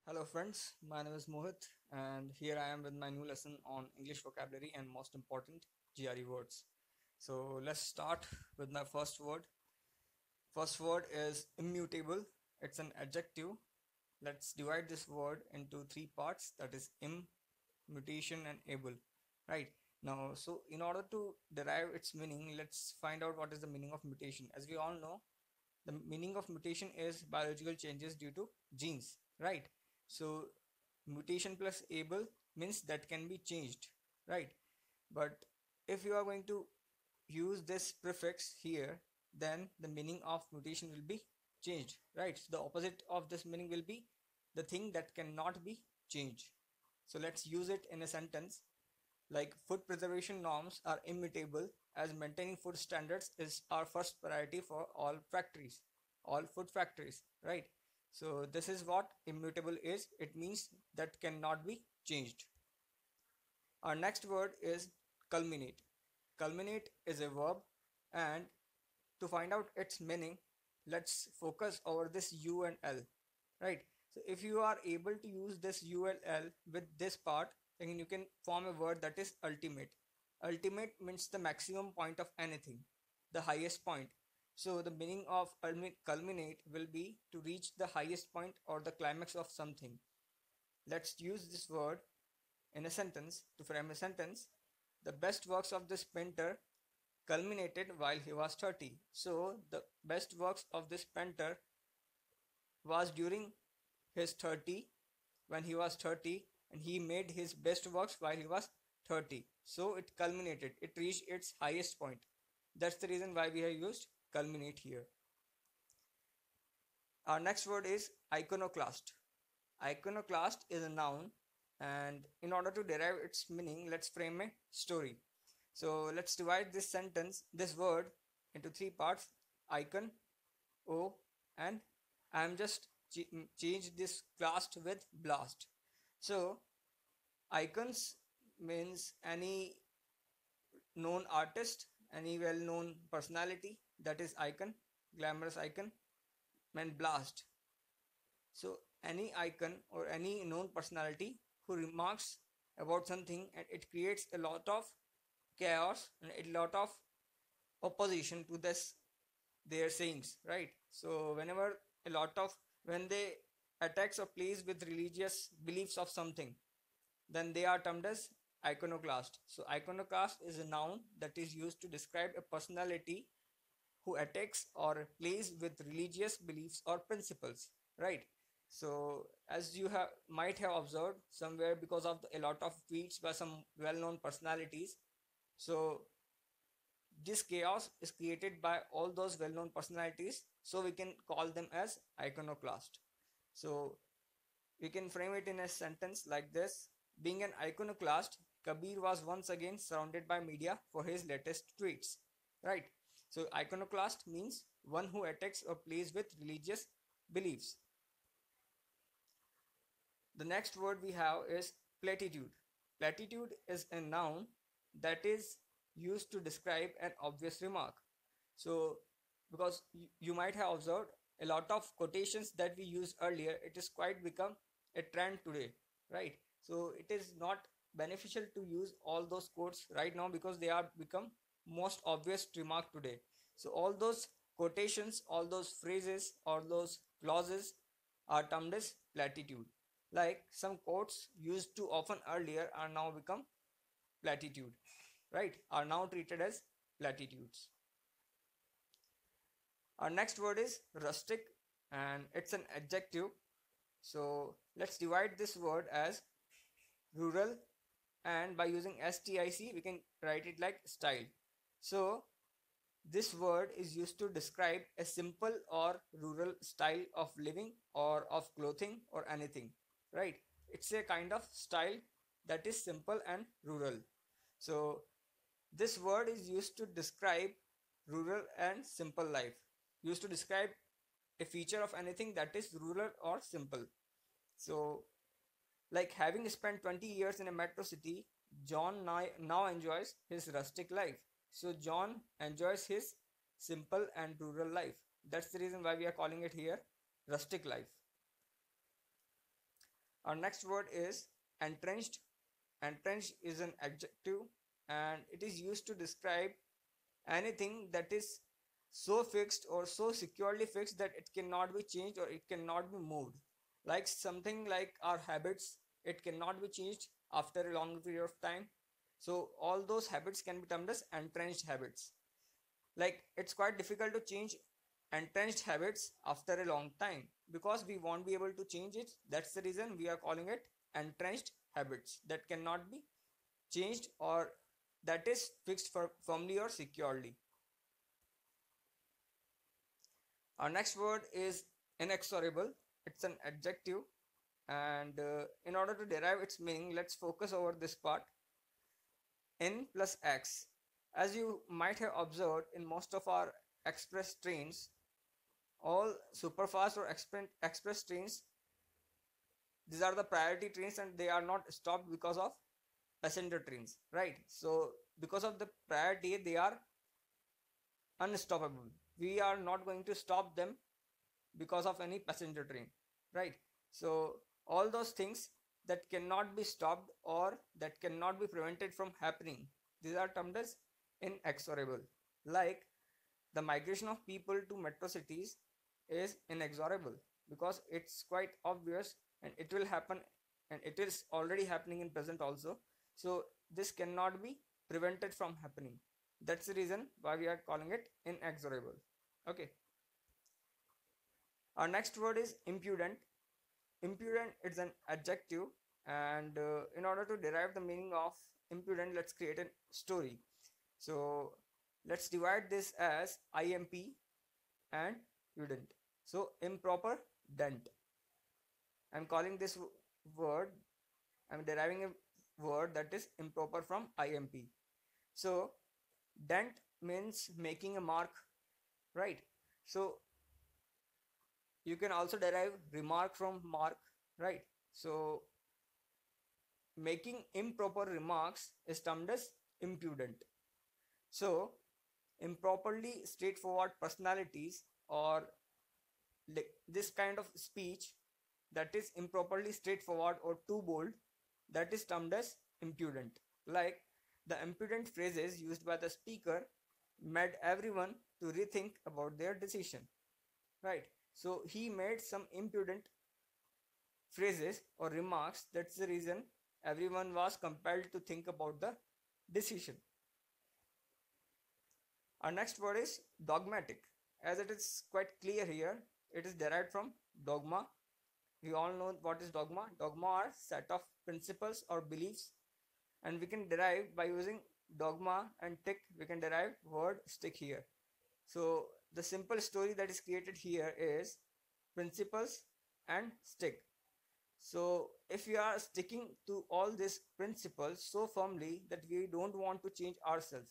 Hello friends, my name is Mohit and here I am with my new lesson on English vocabulary and most important GRE words. So let's start with my first word. First word is immutable. It's an adjective. Let's divide this word into three parts, that is im, mutation and able. Right. Now, so in order to derive its meaning, let's find out what is the meaning of mutation. As we all know, the meaning of mutation is biological changes due to genes, right? So mutation plus able means that can be changed, right? But if you are going to use this prefix here, then the meaning of mutation will be changed, right? So the opposite of this meaning will be the thing that cannot be changed. So let's use it in a sentence like food preservation norms are immutable as maintaining food standards is our first priority for all food factories, right? So this is what immutable is. It means that cannot be changed. Our next word is culminate. Culminate is a verb, and to find out its meaning, let's focus over this U and L, right? So if you are able to use this U and L with this part, then you can form a word that is ultimate. Ultimate means the maximum point of anything, the highest point. So the meaning of culminate will be to reach the highest point or the climax of something. Let's use this word in a sentence to frame a sentence. The best works of this painter culminated while he was 30. So the best works of this painter was during his 30, when he was 30, and he made his best works while he was 30. So it culminated, it reached its highest point. That's the reason why we have used culminate here. Our next word is iconoclast. Iconoclast is a noun, and in order to derive its meaning, let's frame a story. So let's divide this word into three parts: icon, o, and I am just change this classed with blast. So icons means any known artist, any well-known personality, that is icon, glamorous icon, and blast. So any icon or any known personality who remarks about something and it creates a lot of chaos and a lot of opposition to this their sayings, right? So whenever a lot of when they attacks or plays with religious beliefs of something, then they are termed as iconoclast. So iconoclast is a noun that is used to describe a personality who attacks or plays with religious beliefs or principles, right? So as you have might have observed somewhere, because of a lot of tweets by some well-known personalities, so this chaos is created by all those well-known personalities, so we can call them as iconoclast. So we can frame it in a sentence like this: being an iconoclast, Kabir was once again surrounded by media for his latest tweets, right? So iconoclast means one who attacks or plays with religious beliefs. The next word we have is platitude. Platitude is a noun that is used to describe an obvious remark. So because you might have observed a lot of quotations that we used earlier, it is quite become a trend today, right? So it is not beneficial to use all those quotes right now because they are become most obvious remark today. So all those quotations, all those phrases, all those clauses are termed as platitude. Like some quotes used to often earlier are now become platitude, right? Are now treated as platitudes. Our next word is rustic, and it's an adjective. So let's divide this word as rural, and by using STIC we can write it like style. So this word is used to describe a simple or rural style of living or of clothing or anything, right? It's a kind of style that is simple and rural. So this word is used to describe rural and simple life, used to describe a feature of anything that is rural or simple. So like having spent 20 years in a metro city, John now enjoys his rustic life. So John enjoys his simple and rural life. That's the reason why we are calling it here rustic life. Our next word is entrenched. Entrenched is an adjective and it is used to describe anything that is so fixed or so securely fixed that it cannot be changed or it cannot be moved. Like something like our habits, it cannot be changed after a long period of time. So all those habits can be termed as entrenched habits. Like it's quite difficult to change entrenched habits after a long time because we won't be able to change it. That's the reason we are calling it entrenched habits that cannot be changed or that is fixed firmly or securely. Our next word is inexorable. It's an adjective, and in order to derive its meaning, let's focus over this part. In plus X. As you might have observed in most of our express trains, all superfast or express trains, these are the priority trains and they are not stopped because of passenger trains, right? So because of the priority, they are unstoppable. We are not going to stop them because of any passenger train, right? So all those things that cannot be stopped or that cannot be prevented from happening, these are termed as inexorable. Like the migration of people to metro cities is inexorable because it's quite obvious and it will happen and it is already happening in present also. So this cannot be prevented from happening. That's the reason why we are calling it inexorable. Okay. Our next word is impudent. Impudent is an adjective, and in order to derive the meaning of impudent, let's create a story. So let's divide this as imp and udent. So improper dent. I'm calling this word, I'm deriving a word that is improper from imp. So dent means making a mark, right? So you can also derive remark from mark, right? So making improper remarks is termed as impudent. So improperly straightforward personalities or this kind of speech that is improperly straightforward or too bold, that is termed as impudent. Like the impudent phrases used by the speaker made everyone to rethink about their decision, right? So he made some impudent phrases or remarks. That's the reason everyone was compelled to think about the decision. Our next word is dogmatic. As it is quite clear here, it is derived from dogma. We all know what is dogma. Dogma are set of principles or beliefs, and we can derive by using dogma and tick, we can derive word stick here. So the simple story that is created here is principles and stick. So if we are sticking to all these principles so firmly that we don't want to change ourselves,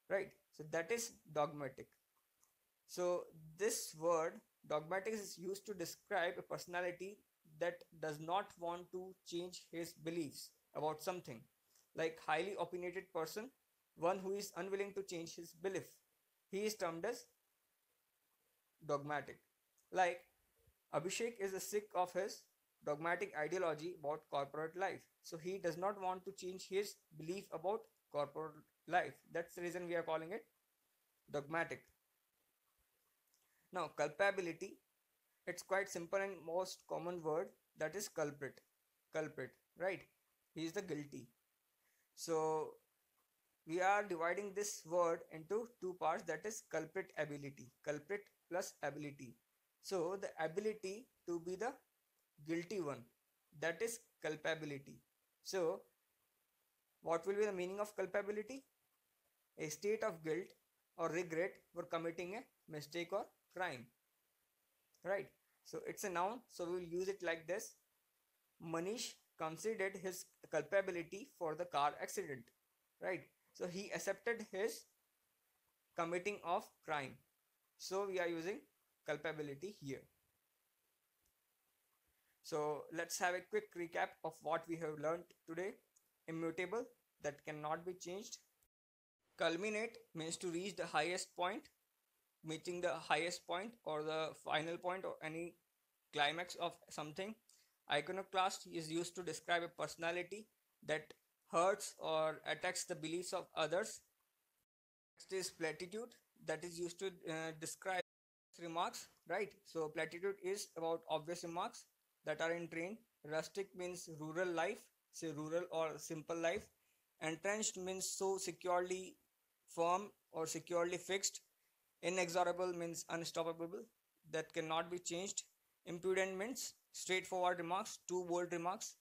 right? So that is dogmatic. So this word dogmatic is used to describe a personality that does not want to change his beliefs about something. Like highly opinionated person, one who is unwilling to change his belief, he is termed as dogmatic. Like Abhishek is a sick of his dogmatic ideology about corporate life. So he does not want to change his belief about corporate life. That's the reason we are calling it dogmatic. Now, culpability, it's quite simple and most common word, that is culprit. Culprit, right? He is the guilty. So we are dividing this word into two parts, that is culprit ability. Culprit plus ability. So the ability to be the guilty one, that is culpability. So what will be the meaning of culpability? A state of guilt or regret for committing a mistake or crime, right? So it's a noun, so we will use it like this. Manish considered his culpability for the car accident, right? So he accepted his committing of crime. So we are using culpability here. So let's have a quick recap of what we have learned today. Immutable, that cannot be changed. Culminate means to reach the highest point, meeting the highest point or the final point or any climax of something. Iconoclast is used to describe a personality that hurts or attacks the beliefs of others. Next is platitude, that is used to describe remarks, right? So platitude is about obvious remarks that are in train. Rustic means rural life, say rural or simple life. Entrenched means so securely firm or securely fixed. Inexorable means unstoppable, that cannot be changed. Impudent means straightforward remarks, too bold remarks.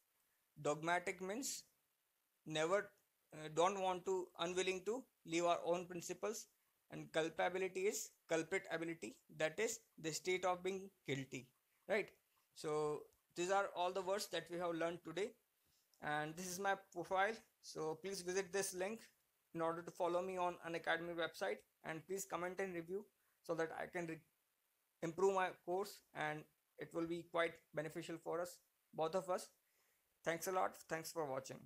Dogmatic means never, don't want to, unwilling to leave our own principles. And culpability is culprit ability, that is the state of being guilty, right? So these are all the words that we have learned today, and this is my profile. So please visit this link in order to follow me on Unacademy website, and please comment and review so that I can improve my course, and it will be quite beneficial for us, both of us. Thanks a lot. Thanks for watching.